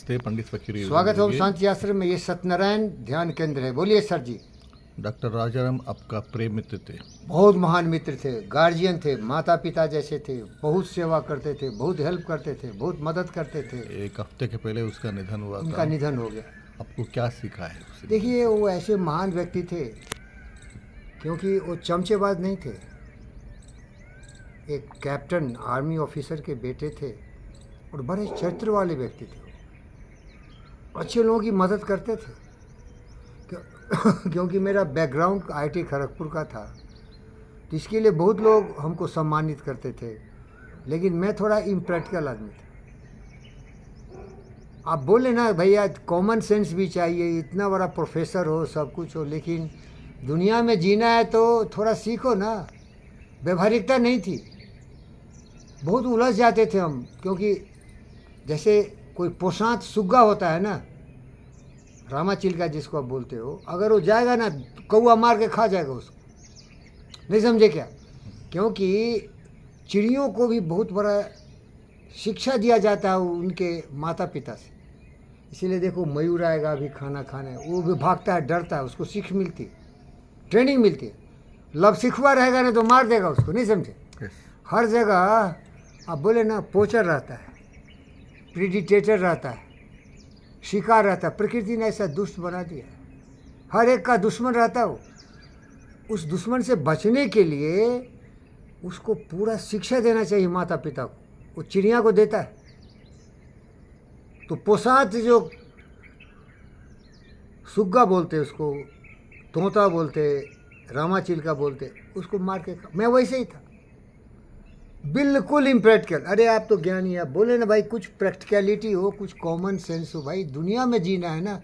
नमस्ते पंडित फकीर। स्वागत है ओम शांति आश्रम में। ये सत्यनारायण ध्यान केंद्र है। बोलिए सर जी। डॉक्टर राजाराम आपका प्रेम मित्र थे, बहुत महान मित्र थे, गार्जियन थे, माता पिता जैसे थे। बहुत सेवा करते थे, बहुत हेल्प करते थे, बहुत मदद करते थे। एक हफ्ते के पहले उसका निधन हुआ उनका था। निधन हो गया। आपको क्या सीखा है उससे? देखिए, वो ऐसे महान व्यक्ति थे क्योंकि वो चमचेबाज नहीं थे। एक कैप्टन आर्मी ऑफिसर के बेटे थे और बड़े चरित्र वाले व्यक्ति थे। अच्छे लोगों की मदद करते थे। क्योंकि मेरा बैकग्राउंड आईटी खड़गपुर का था, तो इसके लिए बहुत लोग हमको सम्मानित करते थे, लेकिन मैं थोड़ा इम्प्रैक्टिकल आदमी था। आप बोले ना भैया, कॉमन सेंस भी चाहिए। इतना बड़ा प्रोफेसर हो, सब कुछ हो, लेकिन दुनिया में जीना है तो थोड़ा सीखो ना। व्यवहारिकता नहीं थी, बहुत उलझ जाते थे हम। क्योंकि जैसे कोई पोशात सुग्गा होता है ना, रामाचिलका जिसको आप बोलते हो, अगर वो जाएगा ना तो कौआ मार के खा जाएगा उसको। नहीं समझे क्या? क्योंकि चिड़ियों को भी बहुत बड़ा शिक्षा दिया जाता है उनके माता पिता से। इसीलिए देखो, मयूर आएगा अभी खाना खाने, वो भी भागता है, डरता है, उसको सीख मिलती है, ट्रेनिंग मिलती है। लब सिखवा रहेगा ना तो मार देगा उसको। नहीं समझे? हर जगह आप बोले ना, पोचर रहता है, प्रीडिटेटर रहता है, शिकार रहता है। प्रकृति ने ऐसा दुष्ट बना दिया है, हर एक का दुश्मन रहता है। वो उस दुश्मन से बचने के लिए उसको पूरा शिक्षा देना चाहिए माता पिता को। वो चिड़िया को देता है, तो पोसात जो सुग्गा बोलते उसको, तोता बोलते, रामाचिलका बोलते, उसको मार के मैं वैसे ही था, बिल्कुल इम्प्रैक्टिकल। अरे आप तो ज्ञानी, आप बोले ना भाई, कुछ प्रैक्टिकलिटी हो, कुछ कॉमन सेंस हो। भाई दुनिया में जीना है ना।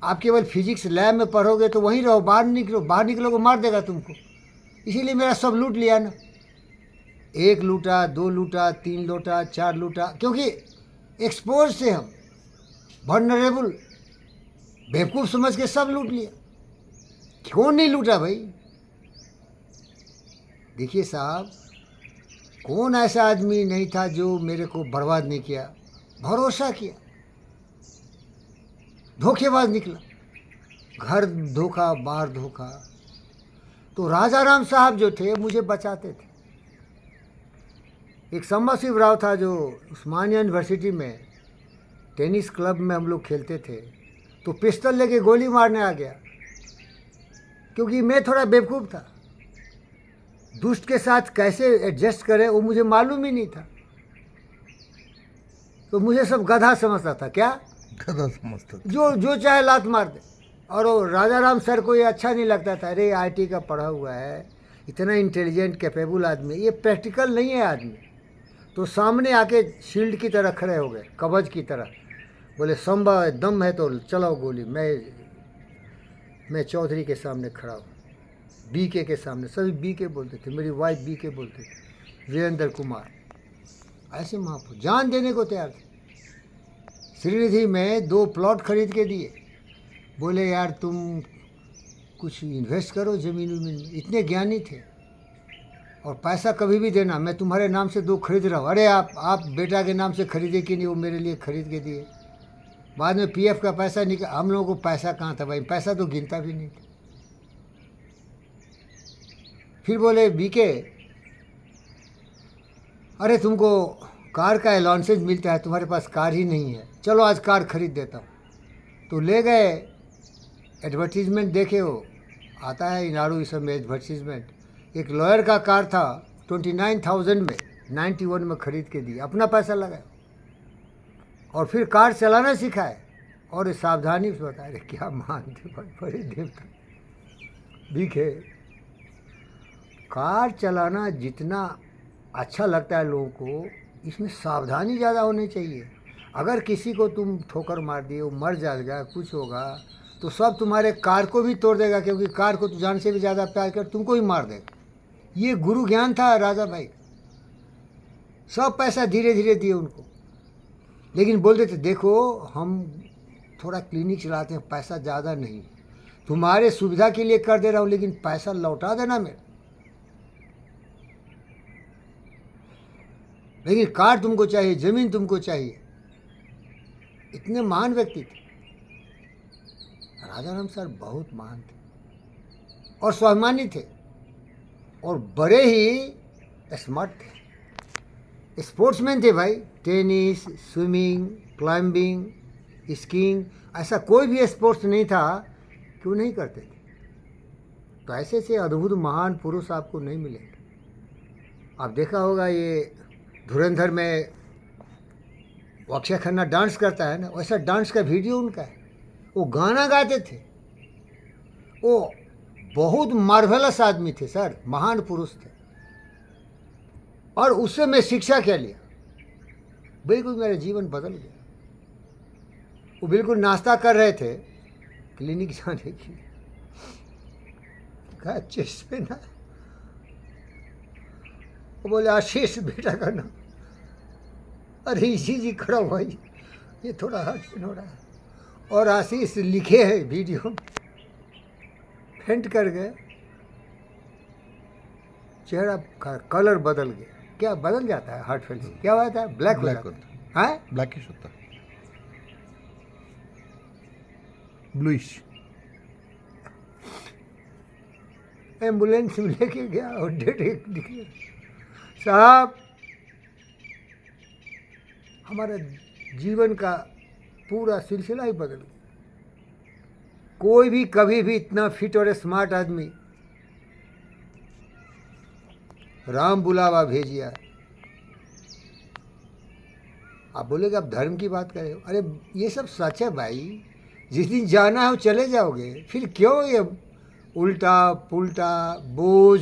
आप केवल फिजिक्स लैब में पढ़ोगे तो वहीं रहो, बाहर निकलो, बाहर निकलोगे मार देगा तुमको। इसीलिए मेरा सब लूट लिया ना। 1 लूटा, 2 लूटा, 3 लूटा, 4 लूटा, क्योंकि एक्सपोज थे हम, वल्नरेबल, बेवकूफ़ समझ के सब लूट लिया। क्यों नहीं लूटा भाई? देखिए साहब, कौन ऐसा आदमी नहीं था जो मेरे को बर्बाद नहीं किया। भरोसा किया, धोखेबाज निकला, घर धोखा, बाहर धोखा। तो राजाराम साहब जो थे मुझे बचाते थे। एक संबशिव राव था जो उस्मानिया यूनिवर्सिटी में टेनिस क्लब में हम लोग खेलते थे, तो पिस्टल लेके गोली मारने आ गया। क्योंकि मैं थोड़ा बेवकूफ़ था, दुष्ट के साथ कैसे एडजस्ट करे वो मुझे मालूम ही नहीं था। तो मुझे सब गधा समझता था। क्या गधा समझता था? जो चाहे लात मार दे। और वो राजाराम सर को ये अच्छा नहीं लगता था। अरे आईटी का पढ़ा हुआ है, इतना इंटेलिजेंट कैपेबल आदमी, ये प्रैक्टिकल नहीं है आदमी। तो सामने आके शील्ड की तरह खड़े हो गए, कवच की तरह। बोले संभव दम है तो चलाओ गोली। मैं चौधरी के सामने खड़ा हूँ, बीके के सामने। सभी बीके बोलते थे, मेरी वाइफ बीके बोलते थे, वीरेंद्र कुमार। ऐसे महापुरुष जान देने को तैयार थे। श्रीनिधि में 2 प्लॉट खरीद के दिए। बोले यार तुम कुछ इन्वेस्ट करो ज़मीन वमीन में। इतने ज्ञानी थे। और पैसा कभी भी देना, मैं तुम्हारे नाम से 2 खरीद रहा हूँ। अरे आप बेटा के नाम से खरीदे कि नहीं? वो मेरे लिए खरीद के दिए। बाद में पीएफ का पैसा निकल। हम लोगों को पैसा कहाँ था भाई, पैसा तो गिनता भी नहीं था। फिर बोले बीके, अरे तुमको कार का अलाउंसेस मिलता है, तुम्हारे पास कार ही नहीं है, चलो आज कार खरीद देता हूँ। तो ले गए, एडवर्टीजमेंट देखे, हो आता है इनाड़ू इस सब में एडवर्टीजमेंट। एक लॉयर का कार था, 29,000 में 91 में खरीद के दिया, अपना पैसा लगाया। और फिर कार चलाना सिखाए और सावधानी से बताया। अरे क्या मानते भाई, बड़े देवता। दिखे कार चलाना जितना अच्छा लगता है लोगों को, इसमें सावधानी ज़्यादा होनी चाहिए। अगर किसी को तुम ठोकर मार दिए, वो मर जाएगा, कुछ होगा, तो सब तुम्हारे कार को भी तोड़ देगा। क्योंकि कार को तो जान से भी ज़्यादा प्यार कर, तुमको ही मार देगा। ये गुरु ज्ञान था राजा भाई। सब पैसा धीरे धीरे दिए उनको, लेकिन बोलते थे देखो हम थोड़ा क्लिनिक चलाते हैं, पैसा ज़्यादा नहीं, तुम्हारे सुविधा के लिए कर दे रहा हूँ, लेकिन पैसा लौटा देना मेरा। लेकिन कार तुमको चाहिए, ज़मीन तुमको चाहिए, इतने महान व्यक्ति थे। राजाराम सर बहुत महान थे और स्वाभिमानी थे और बड़े ही स्मार्ट थे, स्पोर्ट्समैन थे भाई। टेनिस, स्विमिंग, क्लाइंबिंग, स्कीइंग, ऐसा कोई भी स्पोर्ट्स नहीं था कि वो नहीं करते थे। तो ऐसे से अद्भुत महान पुरुष आपको नहीं मिलेंगे। आप देखा होगा ये धुरंधर में वो अक्षय खन्ना डांस करता है ना, वैसा डांस का वीडियो उनका है। वो गाना गाते थे, वो बहुत मार्वेलस आदमी थे सर, महान पुरुष थे। और उससे मैं शिक्षा क्या लिया, बिल्कुल मेरा जीवन बदल गया। वो बिल्कुल नाश्ता कर रहे थे क्लिनिक जाने की, कहा चेस्ट पे ना, वो बोले आशीष बेटा का ना, अरे इसी जी खड़ा हुआ ही, ये थोड़ा हार्ट पेन हो रहा है। और आशीष लिखे है वीडियो, फेंट कर गए, चेहरा का कलर बदल गया। क्या बदल जाता है हार्ट फेल से? क्या हुआ था? ब्लैक हो जाता है, हैं? ब्लैकिश होता है, ब्लूइश। एम्बुलेंस में लेके गया और डेट एक निकले। साहब हमारा जीवन का पूरा सिलसिला ही बदल गया। कोई भी कभी भी इतना फिट और स्मार्ट आदमी राम बुलावा भेजिया। आप बोलेगे आप धर्म की बात करें, अरे ये सब सच है भाई। जिस दिन जाना है वो चले जाओगे, फिर क्यों ये उल्टा पुल्टा बोझ।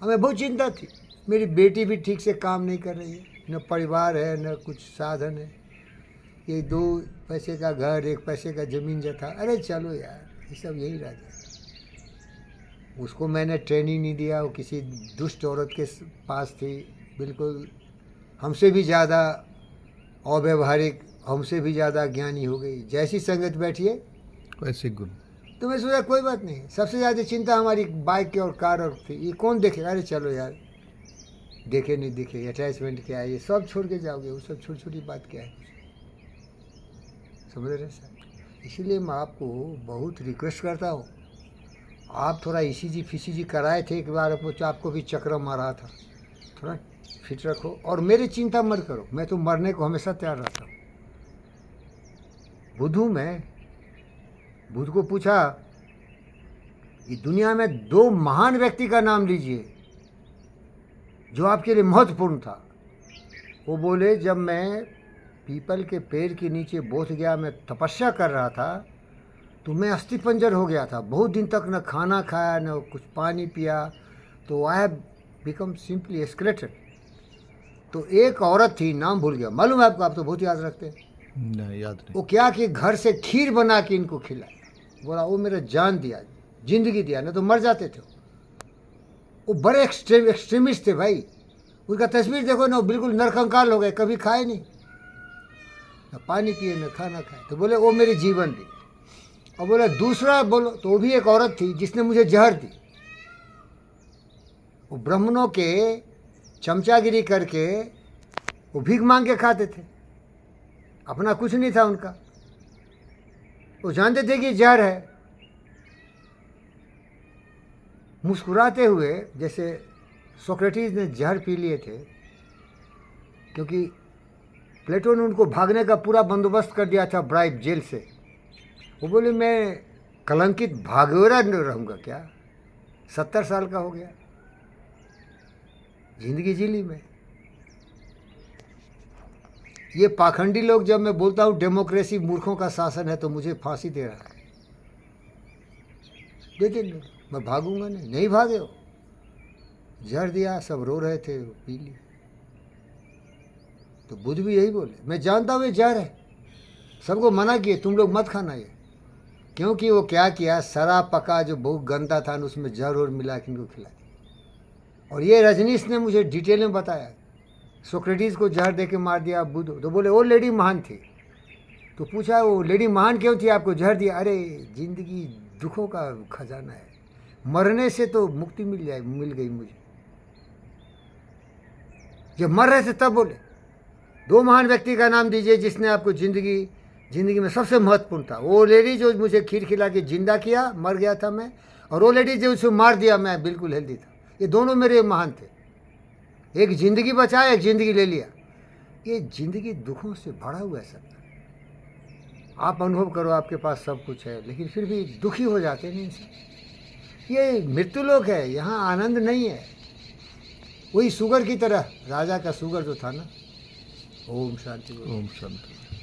हमें बहुत चिंता थी, मेरी बेटी भी ठीक से काम नहीं कर रही है, न परिवार है न कुछ साधन है, ये 2 पैसे का घर 1 पैसे का ज़मीन जो था। अरे चलो यार, ये सब यही रह गया। उसको मैंने ट्रेनिंग नहीं दिया, वो किसी दुष्ट औरत के पास थी, बिल्कुल हमसे भी ज़्यादा अव्यवहारिक, हमसे भी ज़्यादा ज्ञानी हो गई। जैसी संगत बैठिए वैसे गुण। तो मैं सोचा कोई बात नहीं, सबसे ज़्यादा चिंता हमारी बाइक की और कार और थी, ये कौन देखेगा। अरे चलो यार, देखे नहीं देखे, अटैचमेंट क्या है, ये सब छोड़ के जाओगे, वो सब छोटी छोटी बात क्या है, समझ रहे सर। इसीलिए मैं आपको बहुत रिक्वेस्ट करता हूँ, आप थोड़ा ईसीजी फिसीजी कराए थे एक बार, आपको भी चक्कर मारा था, थोड़ा फिट रखो और मेरी चिंता मत करो। मैं तो मरने को हमेशा तैयार रहता हूँ। बुद्ध हूँ मैं। बुद्ध को पूछा कि दुनिया में 2 महान व्यक्ति का नाम लीजिए जो आपके लिए महत्वपूर्ण था। वो बोले जब मैं पीपल के पेड़ के नीचे बोध गया, मैं तपस्या कर रहा था, तो मैं अस्थिपंजर हो गया था। बहुत दिन तक न खाना खाया न कुछ पानी पिया, तो I have become simply skeleton. तो एक औरत थी, नाम भूल गया, मालूम है आपको? आप तो बहुत याद रखते हैं। नहीं, याद नहीं। वो क्या कि घर से खीर बना के इनको खिलाया। बोला वो मेरा जान दिया, जिंदगी दिया, न तो मर जाते थे। वो बड़े एक्सट्रीमिस्ट थे भाई। उसका तस्वीर देखो ना, वो बिल्कुल नरकंकाल हो गए, कभी खाए नहीं, न पानी पिए न खाना खाए। तो बोले वो मेरी जीवन दी। और बोले दूसरा बोलो, तो वो भी एक औरत थी जिसने मुझे जहर दी। वो ब्राह्मणों के चमचागिरी करके वो भीख मांग के खाते थे, अपना कुछ नहीं था उनका। वो जानते थे कि जहर है, मुस्कुराते हुए, जैसे सोक्रेटिस ने जहर पी लिए थे, क्योंकि प्लेटो ने उनको भागने का पूरा बंदोबस्त कर दिया था ब्राइब जेल से। वो बोले मैं कलंकित भागेरा रहूँगा क्या, 70 साल का हो गया, जिंदगी जी ली मैं। ये पाखंडी लोग, जब मैं बोलता हूँ डेमोक्रेसी मूर्खों का शासन है, तो मुझे फांसी दे रहा है। दे दे, मैं भागूंगा नहीं। नहीं भागे हो, जहर दिया, सब रो रहे थे, पी ली। तो बुद्ध भी यही बोले, मैं जानता हूँ ये जहर है, सबको मना किए तुम लोग मत खाना ये। क्योंकि वो क्या किया, शराब पका जो बहुत गंदा था, उसमें जहर और मिला के इनको खिला दिया। और ये रजनीश ने मुझे डिटेल में बताया, सोक्रेटिस को जहर दे के मार दिया बुद्ध। तो बोले वो लेडी महान थी। तो पूछा वो लेडी महान क्यों थी, आपको जहर दिया? अरे जिंदगी दुखों का खजाना है, मरने से तो मुक्ति मिल गई मुझे। जब मर रहे थे तब बोले 2 महान व्यक्ति का नाम दीजिए जिसने आपको ज़िंदगी ज़िंदगी में सबसे महत्वपूर्ण था। वो लेडी जो मुझे खीर खिला के जिंदा किया, मर गया था मैं, और वो लेडी जो उसे मार दिया, मैं बिल्कुल हेल्दी था। ये दोनों मेरे महान थे। एक ज़िंदगी बचाया, एक ज़िंदगी ले लिया। ये ज़िंदगी दुखों से भरा हुआ है सब। आप अनुभव करो, आपके पास सब कुछ है लेकिन फिर भी दुखी हो जाते हैं इंसान। ये मृत्यु लोक है, यहाँ आनंद नहीं है। वही शुगर की तरह, राजा का शुगर जो था ना। ओम शांति। ओम शांति।